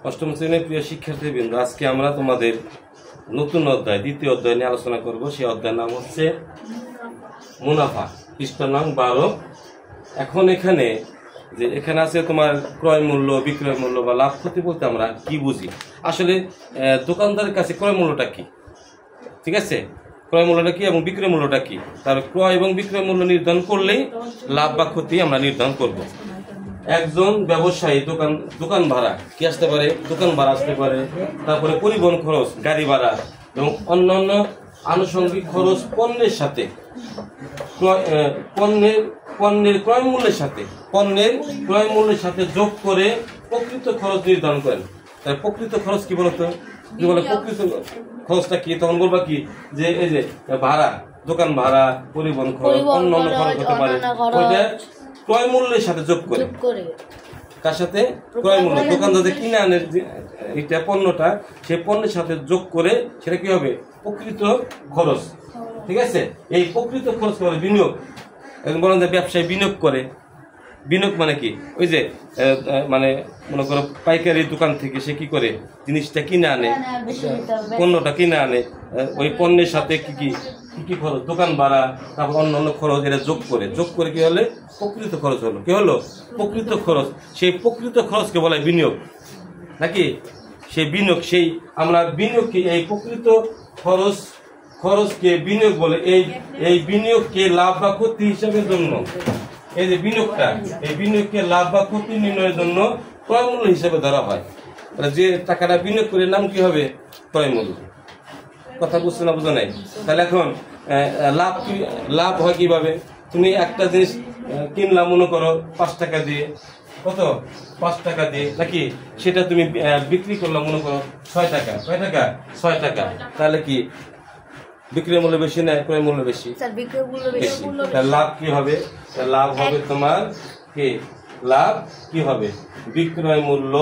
অষ্টম শ্রেণীর প্রিয় শিক্ষার্থীবৃন্দ, আজকে আমরা তোমাদের নতুন অধ্যায় দ্বিতীয় অধ্যায় নিয়ে আলোচনা করব। সেই অধ্যায়ের নাম হচ্ছে মুনাফা, পৃষ্ঠ নং 12। এখন এখানে আছে তোমার ক্রয় মূল্য, বিক্রয় মূল্য বা লাভ ক্ষতি বলতে আমরা কি বুঝি? আসলে দোকানদারের কাছে ক্রয় মূল্যটা কি, ঠিক আছে, ক্রয় মূল্যটা কি এবং বিক্রয় মূল্যটা কি, তার ক্রয় এবং বিক্রয় মূল্য নির্ধারণ করলেই লাভ বা ক্ষতি আমরা নির্ধারণ করব। একজন ব্যবসায়ী দোকান ভাড়া কি আসতে পারে, দোকান ভাড়া আসতে পারে, তারপরে পরিবহন খরচ, গাড়ি ভাড়া এবং অন্যান্য আনুষঙ্গিক খরচ পণ্যের সাথে পণ্যের ক্রয় মূল্যের সাথে যোগ করে প্রকৃত খরচ নির্ধারণ করেন। তাই প্রকৃত খরচ কি বলতো, কি বলে প্রকৃত খরচটা কি? তখন বলবা কি যে এই যে ভাড়া, দোকান ভাড়া, পরিবহন খরচ, অন্যান্য খরচ হতে পারে, ওইটা ক্রয় মূল্যের সাথে যোগ করে। কার সাথে? ক্রয় মূল্য। দোকানদার কিনে আনে এটা পণ্যটা, সেই পণ্যের সাথে যোগ করে সেটা কি হবে? প্রকৃত খরচ, ঠিক আছে। এই প্রকৃত খরচ করে বিনিয়োগ। বলেন যে ব্যবসায়ী বিনিয়োগ করে। বিনিয়োগ মানে কি? ওই যে মানে মনে করো পাইকারি দোকান থেকে সে কি করে জিনিসটা কিনে আনে, পণ্যটা কিনে আনে, ওই পণ্যের সাথে কি কি কি খরচ, দোকান ভাড়া, তারপর অন্যান্য খরচ, এটা যোগ করে কি হলে প্রকৃত খরচ হলো। কি হলো? প্রকৃত খরচ। সেই প্রকৃত খরচকে বলা হয় বিনিয়োগ, নাকি? সেই বিনিয়োগ, সেই আমরা বিনিয়োগকে, এই প্রকৃত খরচকে বিনিয়োগ বলে। এই বিনিয়োগকে লাভ বা ক্ষতি হিসাবের জন্য, এই যে বিনিয়োগটা, এই বিনিয়োগকে লাভ বা ক্ষতি নির্ণয়ের জন্য ক্রয় মূল্য হিসাবে ধরা হয়। যে টাকাটা বিনিয়োগ করে নাম কি হবে? ক্রয় মূল্য। কথা বুঝছে না? বুঝো নাই? তাহলে এখন লাভ হয় কিভাবে? তুমি একটা জিনিস কিনলাম মনে করো 5 টাকা দিয়ে, কত? 5 টাকা দিয়ে, নাকি? সেটা তুমি বিক্রি করলাম মনে করো 6 টাকা। কয় টাকা? 6 টাকা। তাহলে কি বিক্রয় মূল্য বেশি না ক্রয় মূল্য বেশি? বেশি। তাহলে লাভ কি হবে? লাভ হবে তোমার কি? লাভ কি হবে? বিক্রয় মূল্য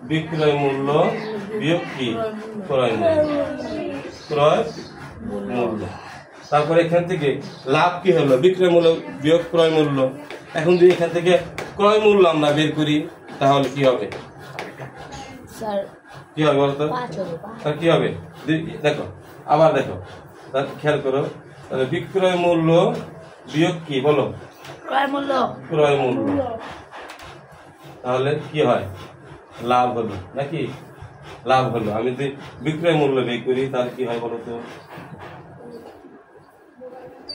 বিয়োগ কি? ক্রয় মূল্য। তারপরে এখান থেকে লাভ কি হলো? বিক্রয় মূল্য বিয়োগ ক্রয় মূল্য। এখন যদি এখান থেকে ক্রয় মূল্য আমরা বের করি তাহলে কি হবে? কি হবে বলতো? তাহলে কি হবে? দেখো, আবার দেখো, খেয়াল করো। তাহলে বিক্রয় মূল্য বিয়োগ কি বলো? ক্রয় মূল্য। তাহলে কি হয়? লাভ হলো, নাকি? লাভ হলো। আমি যদি বিক্রয় মূল্য বের করি তাহলে কি হয় বলো তো?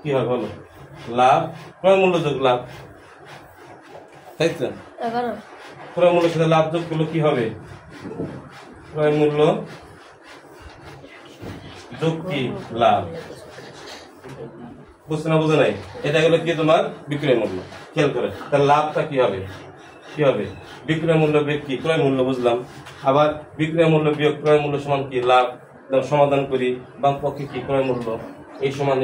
কি হয় বলো? লাভ, ক্রয় মূল্য যোগ লাভ, তাই তো? ক্রয় মূল্যের সাথে লাভ যোগ করলে কি হবে? ক্রয় মূল্য যোগ কি? লাভ। বুঝতে না? বুঝো নাই? এটা গেল কি তোমার বিক্রয় মূল্য। খেয়াল করে, তার লাভটা কি হবে? কি হবে? বিক্রয় মূল্য বিয়োগ কি? ক্রয় মূল্য। বুঝলাম। আবার বিক্রয় মূল্য বিয়োগ ক্রয় মূল্য সমান কি? লাভ। সমাধান করি, বাম পক্ষে কি? ক্রয় মূল্য। এই সমান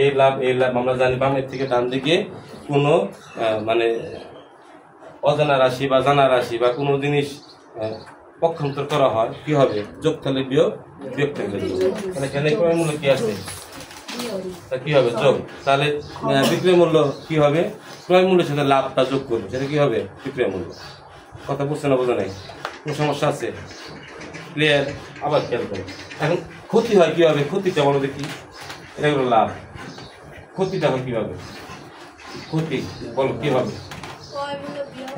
এই লাভ। আমরা জানি বামের থেকে ডান দিকে কোনো মানে অজানা রাশি বা জানা রাশি বা কোনো জিনিস পক্ষান্তর করা হয়, কি হবে? যোগ থাকলে বিয়োগ থাকলে যোগ। তাহলে এখানে ক্রয় মূল্য কি আছে? কি হবে? যোগ। তাহলে বিক্রয় মূল্য কি হবে? ক্রয় মূল্যের সাথে লাভটা যোগ করবে, সেটা কি হবে? বিক্রয় মূল্য। কথা বুঝছে না? বোঝা নাই? কোনো সমস্যা আছে? ক্লিয়ার? আবার খেয়াল করো। এখন ক্ষতি হয় কিভাবে? ক্ষতিটা বলো দেখি। এটা হলো লাভ। ক্ষতিটা হয় কিভাবে? ক্ষতি বলো কি হবে?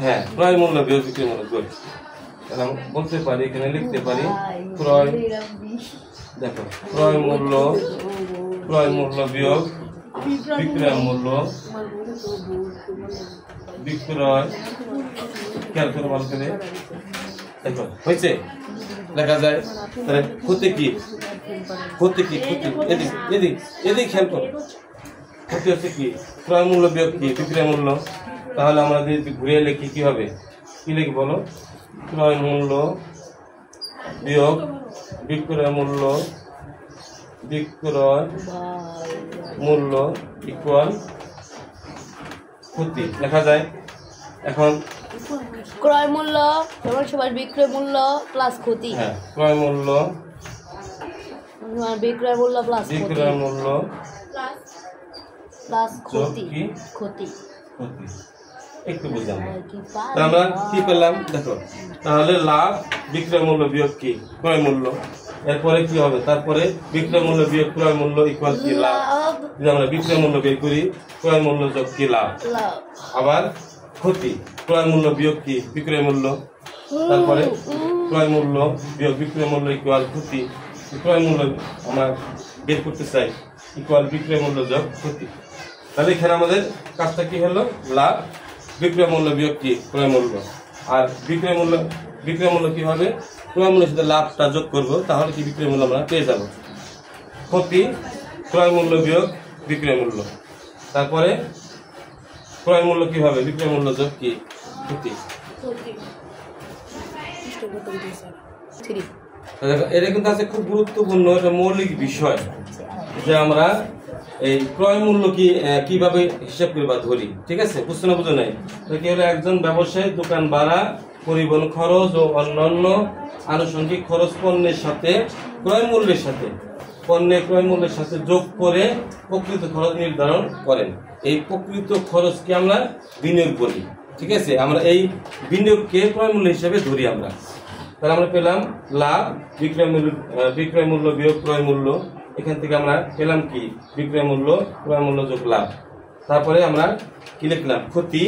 হ্যাঁ, ক্রয় মূল্য বিয়োগ বিক্রয় মূল্য। গুড। তাহলে আমি বলতে পারি, এখানে লিখতে পারি ক্রয়, দেখো, ক্রয় মূল্য বিয়োগ বিক্রয় মূল্য। খেয়াল করে ভালো করে দেখো, হয়েছে? লেখা যায়। তাহলে ক্ষতি কি? এদিক খেয়াল করো। ক্ষতি হচ্ছে কি? ক্রয় মূল্য বিয়োগ কি? বিক্রয় মূল্য। তাহলে আমরা যদি ঘুরিয়ে লিখি কি হবে? কি লিখি বলো? ক্রয় মূল্য বিয়োগ বিক্রয় মূল্য ইকুয়াল ক্ষতি। লেখা যায়। এখন ক্রয় মূল্য সমান বিক্রয় মূল্য প্লাস ক্ষতি। হ্যাঁ, ক্রয় মূল্য বিক্রয় মূল্য প্লাস মূল্য প্লাস ক্ষতি। একটু বুঝলাম। তাহলে আমরা কি পেলাম দেখো, তাহলে লাভ বিক্রয় মূল্য বিয়োগ কি ক্রয় মূল্য, এরপরে কি হবে, তারপরে বিক্রয় মূল্য বিয়োগ ক্রয় মূল্য ইকুয়াল কি লাভ। যদি আমরা বিক্রয় মূল্য বের করি, ক্রয় মূল্য যোগ কি লাভ। আবার ক্ষতি, ক্রয় মূল্য বিয়োগ কি বিক্রয় মূল্য, তারপরে ক্রয় মূল্য বিয়োগ বিক্রয় মূল্য ইকুয়াল ক্ষতি। ক্রয় মূল্য আমরা বের করতে চাই, ইকুয়াল বিক্রয় মূল্য যোগ ক্ষতি। তাহলে এখানে আমাদের কাজটা কি হলো, লাভ বিক্রয় মূল্য বিয়োগ কি ক্রয় মূল্য। আর বিক্রয় মূল্য কি হবে, ক্রয় মূল্যের সাথে লাভটা যোগ করব, তাহলে কি বিক্রয় মূল্য আমরা পেয়ে যাব। ক্ষতি ক্রয় মূল্য বিয়োগ বিক্রয় মূল্য, তারপরে ক্রয় মূল্য কি হবে, বিক্রয় মূল্য যোগ কি ক্ষতি। এটা কিন্তু আছে খুব গুরুত্বপূর্ণ, একটা মৌলিক বিষয় যে আমরা এই ক্রয় মূল্য কিভাবে হিসাব করি বা ধরি। ঠিক আছে, বুঝতে না বুঝো নাই। কি হলো, একজন ব্যবসায়ী দোকান ভাড়া, পরিবহন খরচ ও অন্যান্য আনুষঙ্গিক খরচ পণ্যের সাথে ক্রয় মূল্যের সাথে যোগ করে প্রকৃত খরচ নির্ধারণ করেন। এই প্রকৃত খরচকে আমরা বিনিয়োগ বলি। ঠিক আছে, আমরা এই বিনিয়োগকে ক্রয় মূল্য হিসেবে ধরি আমরা। তাহলে আমরা পেলাম লাভ বিক্রয় মূল্য বিয়োগ ক্রয় মূল্য। এখান থেকে আমরা পেলাম কি বিক্রয় মূল্য ক্রয় মূল্য যোগ লাভ। তারপরে আমরা কি লিখলাম, ক্ষতি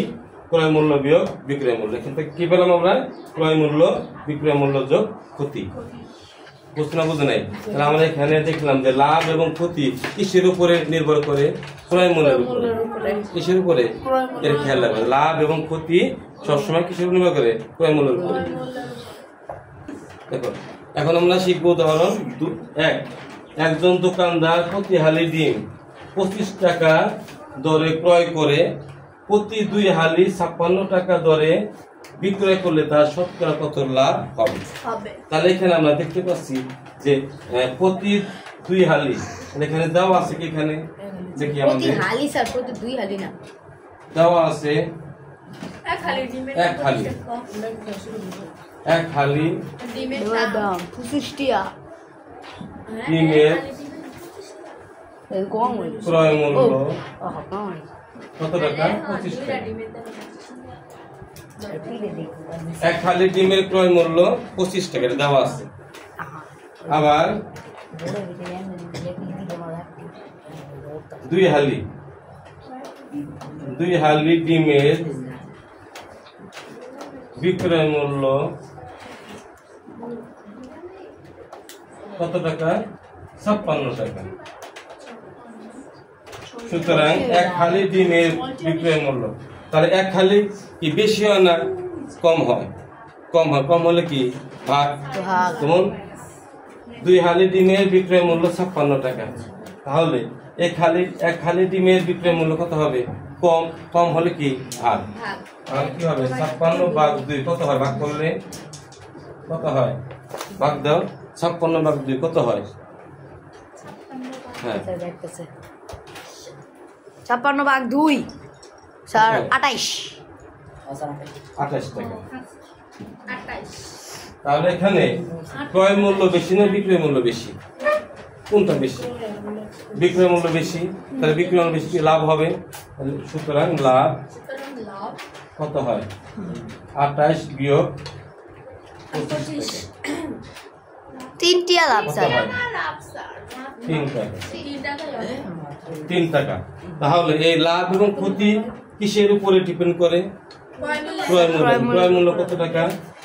ক্রয় মূল্য বিয়োগ বিক্রয় মূল্য। এখান থেকে কি পেলাম আমরা, ক্রয় মূল্য বিক্রয় মূল্য যোগ ক্ষতি। বুঝতে না বুঝে নাই। তাহলে আমরা এখানে দেখলাম যে লাভ এবং ক্ষতি কিসের উপরে নির্ভর করে, ক্রয় মূল্যের উপরে। কিসের উপরে, এর খেয়াল রাখবেন, লাভ এবং ক্ষতি সবসময় কিসের উপর নির্ভর করে, ক্রয় মূল্যের উপরে। দেখো এখন আমরা শিখবো উদাহরণ 1। একজন দোকানদার প্রতি হালি ডিম 25 টাকা দরে ক্রয় করে প্রতি 2 হালি 56 টাকা দরে বিক্রয় করলে তার শতকরা কত লাভ হবে। তাহলে এখানে আমরা দেখতে পাচ্ছি যে প্রতি 2 হালি, এখানে দেওয়া আছে কি, এখানে দেখি আমাদের হালি স্যার প্রতি 2 হালি না, দেওয়া আছে 1 হালি ডিমের 1 হালি ডিমের দাম 25 টাকা। ডিমের ক্রয় মূল্য কত টাকা, 25 টাকা। 1 হালি ডিমের ক্রয় মূল্য 25 টাকা দেওয়া আছে। আবার 2 হালি ডিমের বিক্রয় মূল্য কত টাকা, 56 টাকা। সুতরাং 1 হালি ডিমের বিক্রয় মূল্য, তাহলে 1 হালি কি বেশি হয় না কম হয়, কম হলে কি ভাগ। যেমন 2 হালি ডিমের বিক্রয় মূল্য 56 টাকা, তাহলে 1 হালি ডিমের বিক্রয় মূল্য কত হবে, কম হলে কি ভাগ। আর কি হবে, 56 ভাগ 2 কত হয়, ভাগ করলে কত হয়, ভাগ দাও, 56 ভাগ 2 কত হয়, হ্যাঁ 56 ভাগ 2 স্যার 28 টাকা। তাহলে এখানে ক্রয় মূল্য বেশি না বিক্রয় মূল্য বেশি, কোনটা বেশি, বিক্রয় মূল্য বেশি। তাহলে বিক্রয় মূল্য বেশি, লাভ হবে। সুতরাং লাভ কত হয়, 28 বিয়োগ 25 টাকা। 3 টাকা লাভ স্যার, 3 টাকা। তাহলে এই লাভ এবং ক্ষতি কিসের উপরে ডিপেন্ড করে, ক্রয় মূল্য কত টাকা,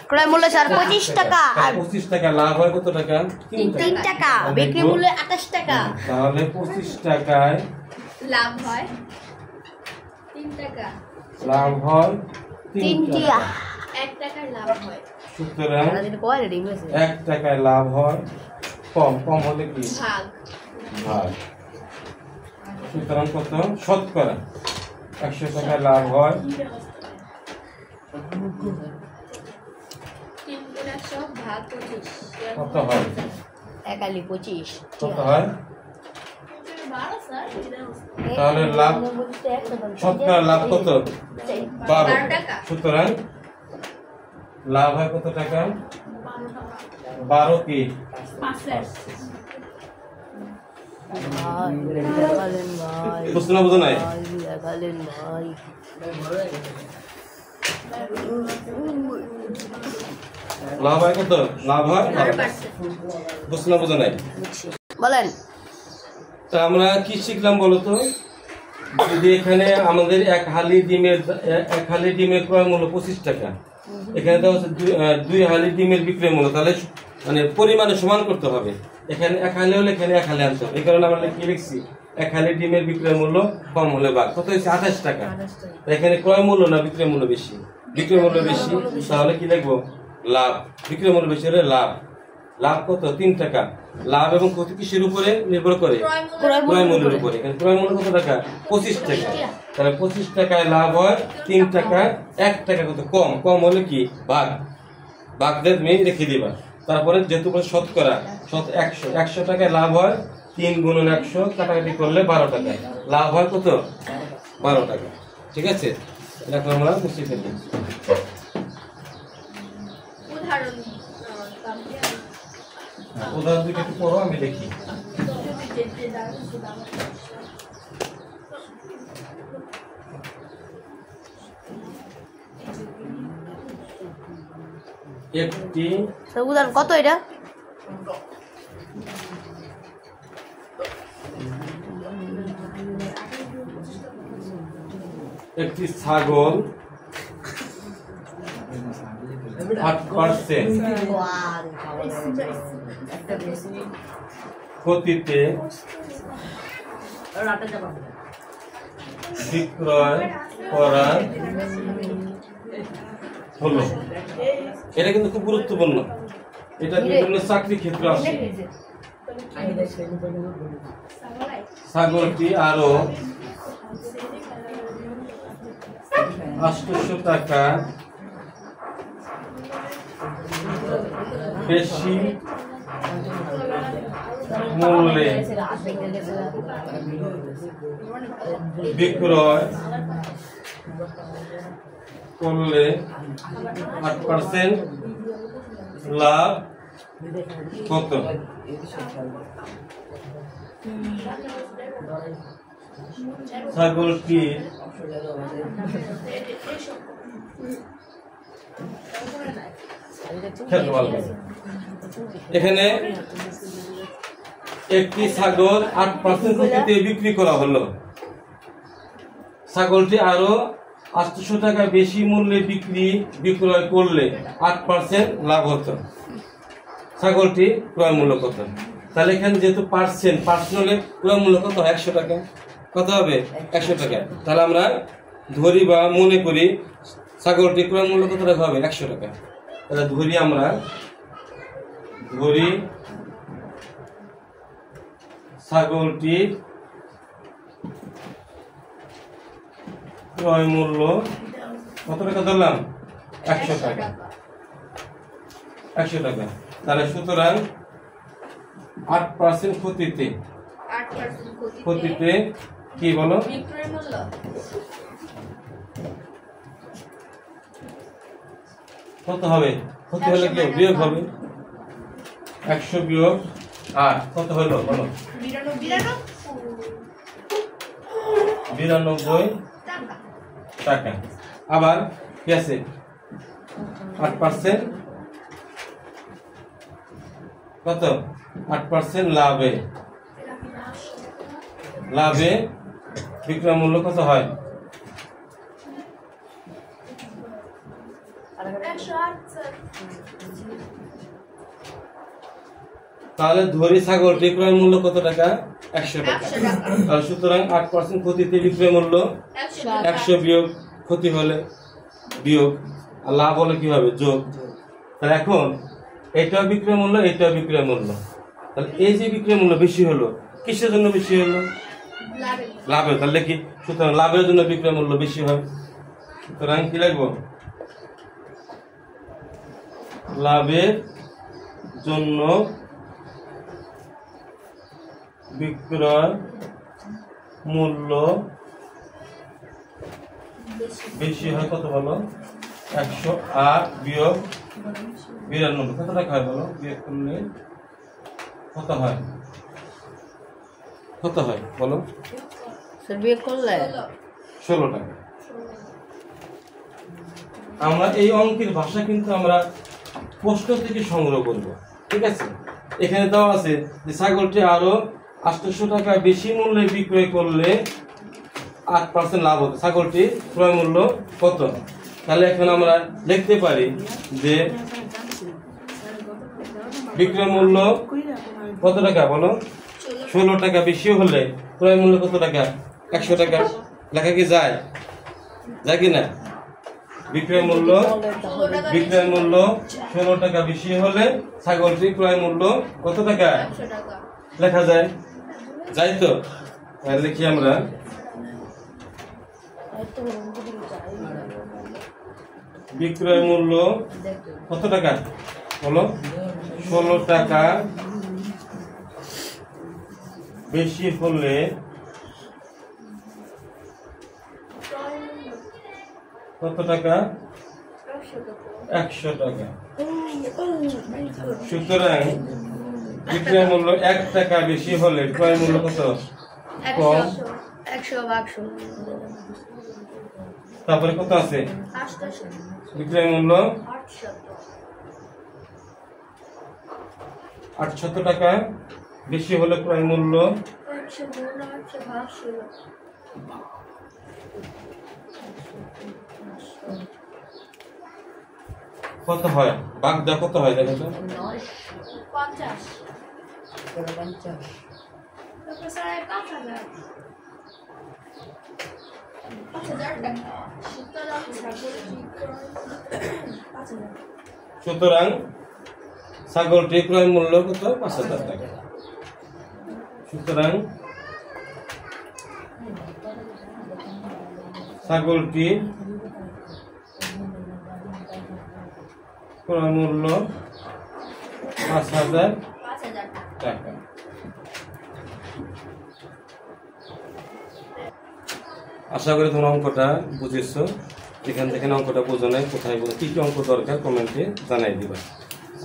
ক্রয় মূল্য স্যার 25 টাকা, আর 25 টাকা, লাভ হয় কত টাকা, 3 টাকা, বিক্রি মূল্য 28 টাকা। তাহলে 25 টাকায় লাভ হয় 3 টাকা, লাভ হয় 3 টাকা, 1 টাকার লাভ হয়। সুতরাং 1 টাকায় লাভ হয়, কম হলে কি ভাগ। সুতরাং কত, শতকরা 100 টাকায় লাভ হয়, 3 কত হয়, 1 হালি 25 কত হয়। তাহলে লাভ, শতকরা লাভ কত, 12 টাকা। সুতরাং লাভ হয় কত টাকা, 12 কি, বুঝতে না বুঝো নাই। লাভ হয় কত? লাভ হয় 12%। বুঝছো না বোঝা নাই? বলেন। তা আমরা কি শিখলাম বলতো? যদি এখানে আমাদের এক হালি ডিমের ক্রয় মূল্য 25 টাকা, এখানে তো হচ্ছে 2 হালি ডিমের বিক্রয় মূল্য, তাহলে মানে পরিমাণে সমান করতে হবে। এখানে 1 হালি হলে এখানে 1 হালি আনতে হবে। এই কারণে আমরা কি লিখছি? 1 হালি ডিমের বিক্রয় মূল্য কম হলে ভাগ কত হয়েছে? 28 টাকা। এখানে ক্রয় মূল্য না বিক্রয় মূল্য বেশি? বিক্রয় মূল্য বেশি, তাহলে কি লিখবো? লাভ। বিক্রয় মূল্য বেশি হলে লাভ। লাভ কত? 3 টাকা। লাভ এবং ক্ষতি কিসের উপরে নির্ভর করে? ক্রয় মূল্যের উপরে। ক্রয় মূল্য কত টাকা? 25 টাকা। তাহলে 25 টাকায় লাভ হয় 3 টাকা। 1 টাকা কত? কম হলে কি? ভাগ। ভাগ দিয়ে তুমি রেখে দিবা। তারপরে যেহেতু শতকরা 100 টাকায় লাভ হয়, 3 গুণন 100 কাটাকাটি করলে 12 টাকা লাভ হয়। কত? 12 টাকা। ঠিক আছে, এখন আমরা মুছে ফেলি। উদাহরণ দুটো একটু পড়ো, আমি দেখি। একটি উদাহরণ কত এটা? একটি ছাগল 8% ক্ষতিতে বিক্রয় করা হলো। এটা কিন্তু খুব গুরুত্বপূর্ণ, এটা বিভিন্ন চাকরি ক্ষেত্রে আসে। ছাগলটি আরো 800 টাকা বেশি মূল্যে বিক্রয় করলে 8% লাভ কত? ছাগলটি এখানে একটি ছাগল 8% ক্ষতিতে বিক্রি করা হলো। ছাগলটি আরো 800 টাকা বেশি মূল্যে বিক্রয় করলে 8% লাভ হতো। ছাগলটি ক্রয় মূল্য কত? তাহলে এখানে যেহেতু পার্সেন্ট হলে ক্রয় মূল্য কত? 100 টাকা। কত হবে? 100 টাকা। তাহলে আমরা ধরি বা মনে করি ছাগলটি ক্রয় মূল্য কত টাকা হবে? 100 টাকা। তাহলে আমরা ধরি ছাগলটির ক্রয় মূল্য কত টাকা ধরলাম? 100 টাকা। 100 টাকা। তাহলে সুতরাং 8% ক্ষতিতে কি বলো? কত হবে? ক্ষতি হলে কি বিয়োগ হবে? 100 বিয়োগ 8 কত হলো বলো? 92 টাকা। আবার কি আছে? 8% কত? 8% লাভে বিক্রয় মূল্য কত হয়? তাহলে ধরি ছাগলটি ক্রয় মূল্য কত টাকা? 100 টাকা। তাহলে সুতরাং 8% ক্ষতিতে বিক্রয় মূল্য 100 বিয়োগ ক্ষতি হলে বিয়োগ, আর লাভ হলে কি হবে? যোগ। তাহলে এখন এটাও বিক্রয় মূল্য, এটাও বিক্রয় মূল্য। তাহলে এই যে বিক্রয় মূল্য বেশি হলো, কিসের জন্য বেশি হলো? লাভের। তাহলে কি? সুতরাং লাভের জন্য বিক্রয় মূল্য বেশি হয়। সুতরাং কি লিখবো? লাভের জন্য বিক্রয় মূল্য বেশি হয়। কত বলো? 108 বিয়োগ 92 কত টাকা হয় বলো? বিয়োগ করলে কত হয়? কত হয় বলো? বিয়োগ করলে 16 টাকা। আমরা এই অঙ্কের ভাষা কিন্তু আমরা প্রশ্ন থেকে সংগ্রহ করব, ঠিক আছে। এখানে দেওয়া আছে যে ছাগলটি আরো 800 টাকা বেশি মূল্যে বিক্রয় করলে 8% লাভ হতো। ছাগলটি ক্রয় মূল্য কত? তাহলে এখন আমরা লিখতে পারি যে বিক্রয় মূল্য কত টাকা বলো? 16 টাকা বেশি হলে ক্রয় মূল্য কত টাকা? 100 টাকা। লেখা কি যায়? যায় কি না? বিক্রয় মূল্য 16 টাকা বেশি হলে ছাগলটি ক্রয় মূল্য কত টাকা লেখা যায়? যাই তো। তাহলে লিখি আমরা বিক্রয় মূল্য কত টাকা বলো? 16 টাকা বেশি হলে কত টাকা? 100 টাকা। সুতরাং বিক্রয় মূল্য 1 টাকা বেশি হলে ক্রয় মূল্য কত? কম। 100 তারপরে কত আছে? বিক্রয় মূল্য 800 টাকা বেশি হলে ক্রয় মূল্য কত হয়? বাগ দা কত হয় দেখো তো? 50 সুতরাং ছাগলটি ক্রয় মূল্য কত? 5000 টাকা। সুতরাং ছাগলটি ক্রয় মূল্য 5000 টাকা। আশা করি তোমরা অঙ্কটা বুঝেছো। এখান থেকে অঙ্কটা বোঝো নাই, কোথায় কি কি অঙ্ক দরকার কমেন্টে জানাই দিবা।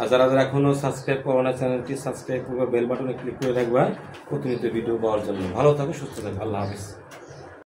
আর যারা যারা এখনো সাবস্ক্রাইব করো না চ্যানেলটি সাবস্ক্রাইব করবা, বেল বাটনে ক্লিক করে রাখবা প্রতিনিয়ত ভিডিও পাওয়ার জন্য। ভালো থাকো, সুস্থ থাকো। আল্লাহ হাফেজ।